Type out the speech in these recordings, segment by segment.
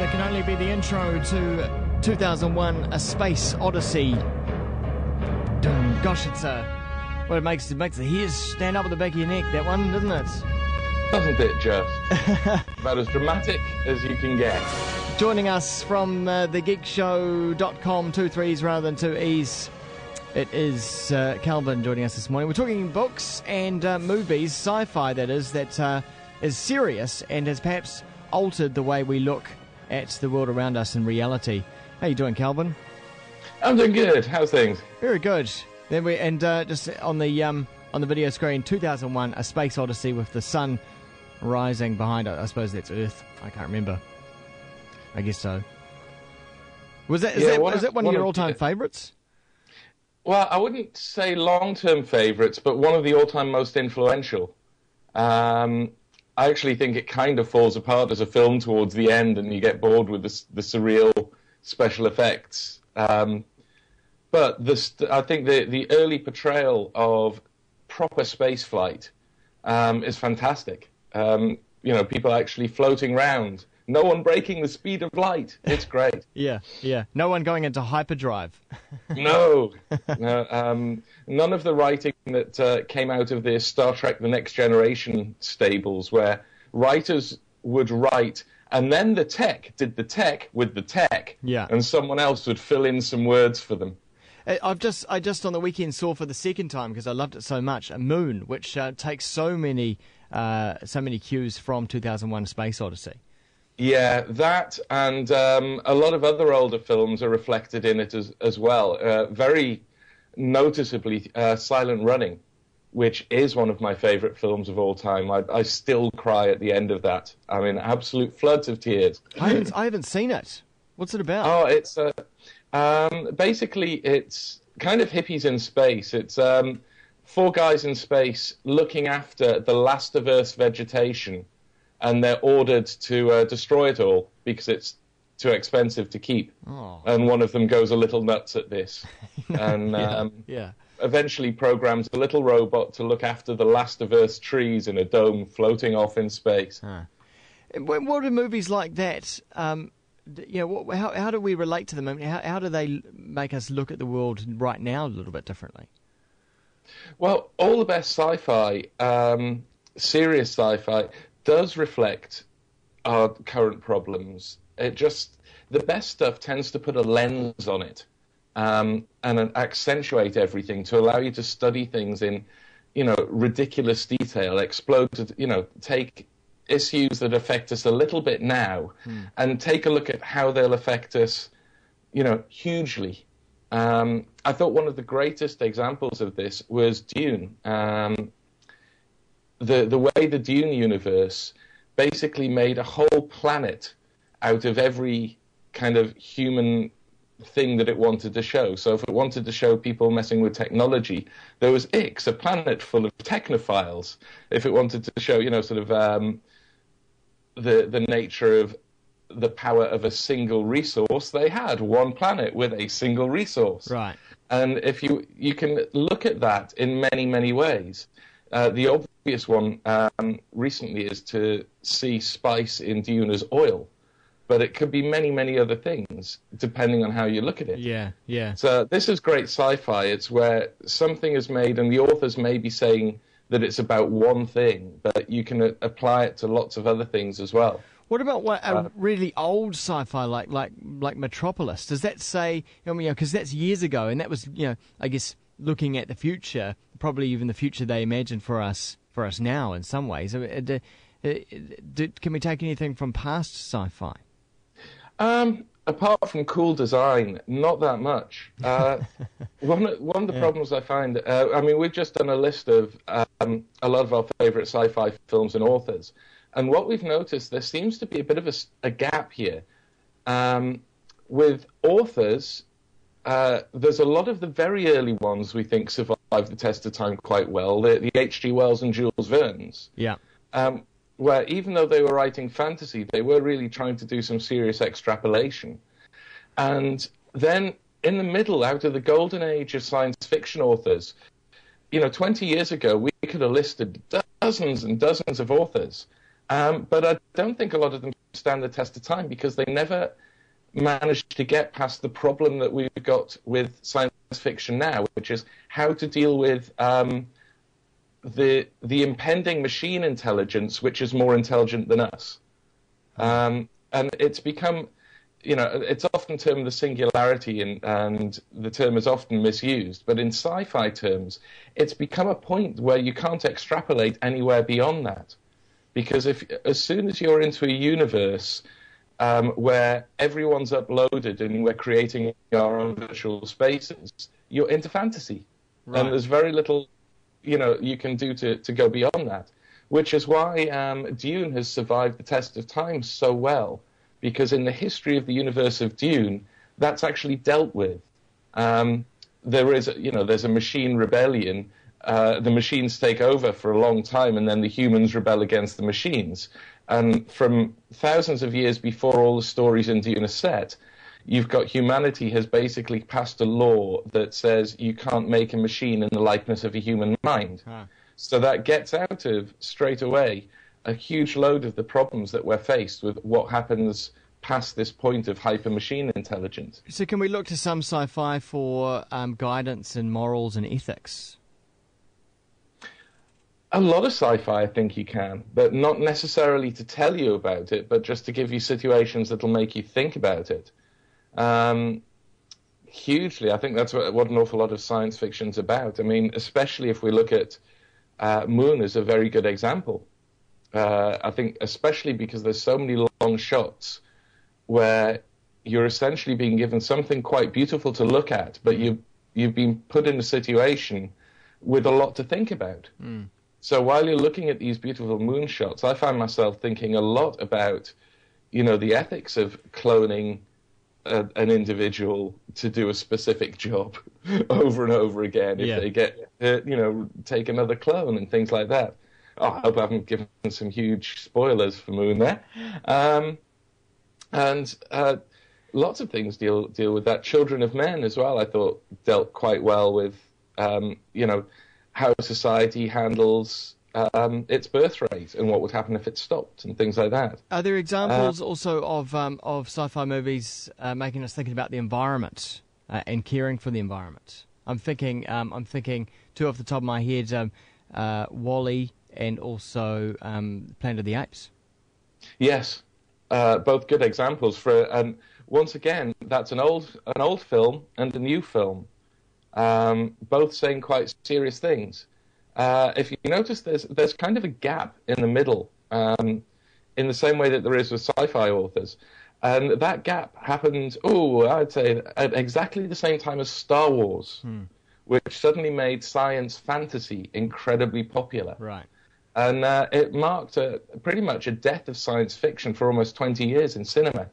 That can only be the intro to 2001: A Space Odyssey. Gosh, it's well, it makes the hairs stand up at the back of your neck. That one, doesn't it? Doesn't it just? About as dramatic as you can get. Joining us from thegeekshow.com, 2 3s rather than 2 E's. It is Chelfyn joining us this morning. We're talking books and movies, sci-fi that is serious and has perhaps altered the way we look at the world around us in reality. How you doing, Chelfyn? I'm doing good. How's things? Very good. Then just on the video screen, 2001: A Space Odyssey with the sun rising behind it. I suppose that's Earth. I can't remember. I guess so. Is that one of your all-time favourites? Well, I wouldn't say long-term favourites, but one of the all-time most influential. I actually think it kind of falls apart as a film towards the end, and you get bored with the surreal special effects. But I think the early portrayal of proper spaceflight is fantastic. People actually floating around. No one breaking the speed of light. It's great. Yeah. No one going into hyperdrive. No. None of the writing that came out of the Star Trek The Next Generation stables, where writers would write, and then the tech did the tech with the tech, and someone else would fill in some words for them. I just on the weekend saw for the second time, because I loved it so much, Moon, which takes so many cues from 2001: Space Odyssey. Yeah, that and a lot of other older films are reflected in it as well. Very noticeably, Silent Running, which is one of my favourite films of all time. I still cry at the end of that. I mean, absolute floods of tears. I haven't seen it. What's it about? Oh, it's basically it's kind of hippies in space. It's 4 guys in space looking after the last of Earth's vegetation, and they're ordered to destroy it all because it's too expensive to keep. Oh. And one of them goes a little nuts at this, and eventually programs a little robot to look after the last of Earth's trees in a dome floating off in space. Huh. What are movies like that? How do we relate to them? I mean, how do they make us look at the world right now a little bit differently? Well, all the best sci-fi, serious sci-fi, does reflect our current problems. The best stuff tends to put a lens on it, and accentuate everything to allow you to study things in, ridiculous detail, take issues that affect us a little bit now, and take a look at how they'll affect us, hugely. I thought one of the greatest examples of this was Dune. The way the Dune universe basically made a whole planet out of every kind of human thing that it wanted to show. So if it wanted to show people messing with technology, there was Ix, a planet full of technophiles. If it wanted to show, the nature of the power of a single resource, they had one planet with a single resource. Right. And if you can look at that in many, many ways. The obvious one recently is to see spice in Dune as oil, but it could be many, many other things depending on how you look at it. Yeah. So this is great sci-fi. It's where something is made and the authors may be saying that it's about one thing, but you can apply it to lots of other things as well. What about a really old sci-fi like Metropolis? Does that say, because that's years ago, and that was, I guess, looking at the future, probably even the future they imagine for us now in some ways. Can we take anything from past sci-fi? Apart from cool design, not that much. One of the problems I find, we've just done a list of a lot of our favourite sci-fi films and authors, and what we've noticed, there seems to be a bit of a gap here. With authors, there's a lot of the very early ones we think survived the test of time quite well, the H.G. Wells and Jules Verne's. Yeah. Where even though they were writing fantasy, they were really trying to do some serious extrapolation. And then in the middle, out of the golden age of science fiction authors, 20 years ago, we could have listed dozens and dozens of authors. But I don't think a lot of them stand the test of time because they never managed to get past the problem that we've got with science fiction now, which is how to deal with the impending machine intelligence, which is more intelligent than us. And it's become, it's often termed the singularity, and the term is often misused. But in sci-fi terms, it's become a point where you can't extrapolate anywhere beyond that. Because as soon as you're into a universe where everyone's uploaded and we're creating our own virtual spaces, you're into fantasy. Right. And there's very little, you can do to go beyond that. Which is why Dune has survived the test of time so well. Because in the history of the universe of Dune, that's actually dealt with. There's a machine rebellion. The machines take over for a long time, and then the humans rebel against the machines. And from thousands of years before all the stories in Dune are set, you've got humanity has basically passed a law that says you can't make a machine in the likeness of a human mind. So that gets out of, straight away, a huge load of the problems that we're faced with what happens past this point of hyper-machine intelligence. So can we look to some sci-fi for guidance in morals and ethics? A lot of sci-fi, I think you can, but not necessarily to tell you about it, but just to give you situations that'll make you think about it. Hugely, I think that's what an awful lot of science fiction's about. I mean, especially if we look at Moon as a very good example. I think especially because there's so many long shots where you're essentially being given something quite beautiful to look at, but you've been put in a situation with a lot to think about. So while you're looking at these beautiful moon shots, I find myself thinking a lot about, the ethics of cloning an individual to do a specific job over and over again. If they get, take another clone and things like that. Oh, I hope I haven't given some huge spoilers for Moon there. And lots of things deal with that. Children of Men as well, I thought, dealt quite well with, how society handles its birth rate and what would happen if it stopped and things like that. Are there examples also of sci-fi movies making us thinking about the environment and caring for the environment? I'm thinking two off the top of my head, WALL-E and also Planet of the Apes. Yes, both good examples. Once again, that's an old film and a new film. Both saying quite serious things. If you notice, there's kind of a gap in the middle, in the same way that there is with sci-fi authors. And that gap happened, I'd say, at exactly the same time as Star Wars, which suddenly made science fantasy incredibly popular. Right. And it marked pretty much a death of science fiction for almost 20 years in cinema.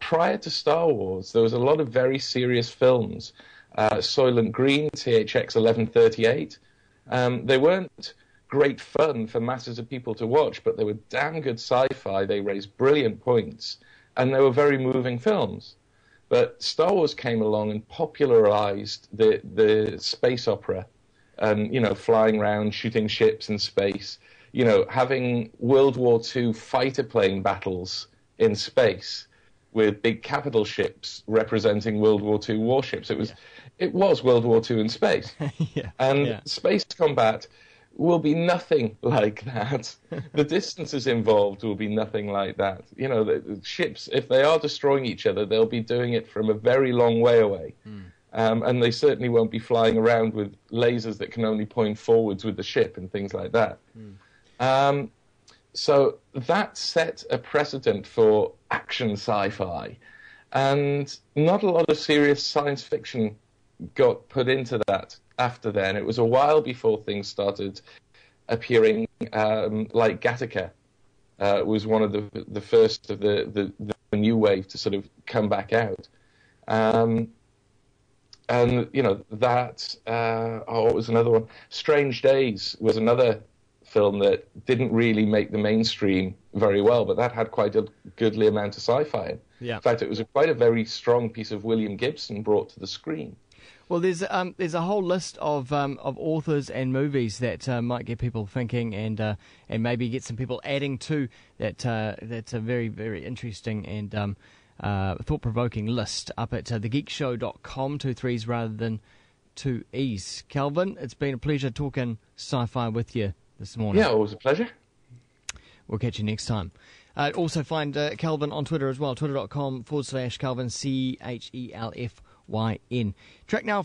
Prior to Star Wars, there was a lot of very serious films. Soylent Green, THX 1138. They weren't great fun for masses of people to watch, but they were damn good sci-fi. They raised brilliant points, and they were very moving films. But Star Wars came along and popularized the space opera, and flying around, shooting ships in space, having World War II fighter plane battles in space with big capital ships representing World War II warships. It was World War II in space. Space combat will be nothing like that. The distances involved will be nothing like that. The ships, if they are destroying each other, they'll be doing it from a very long way away. And they certainly won't be flying around with lasers that can only point forwards with the ship and things like that. So that set a precedent for action sci-fi. And not a lot of serious science fiction got put into that after then. It was a while before things started appearing, like Gattaca was one of the first of the new wave to sort of come back out. And that, what was another one? Strange Days was another film that didn't really make the mainstream very well, but that had quite a goodly amount of sci-fi in. Yeah. In fact, it was quite a very strong piece of William Gibson brought to the screen. Well, there's a whole list of authors and movies that might get people thinking, and maybe get some people adding to that. That's a very, very interesting and thought-provoking list up at thegeekshow.com, 2 3s rather than 2 E's. Chelfyn, it's been a pleasure talking sci-fi with you this morning. Yeah, always a pleasure. We'll catch you next time. Also find Chelfyn on Twitter as well, twitter.com/Chelfyn, Chelfyn. Track now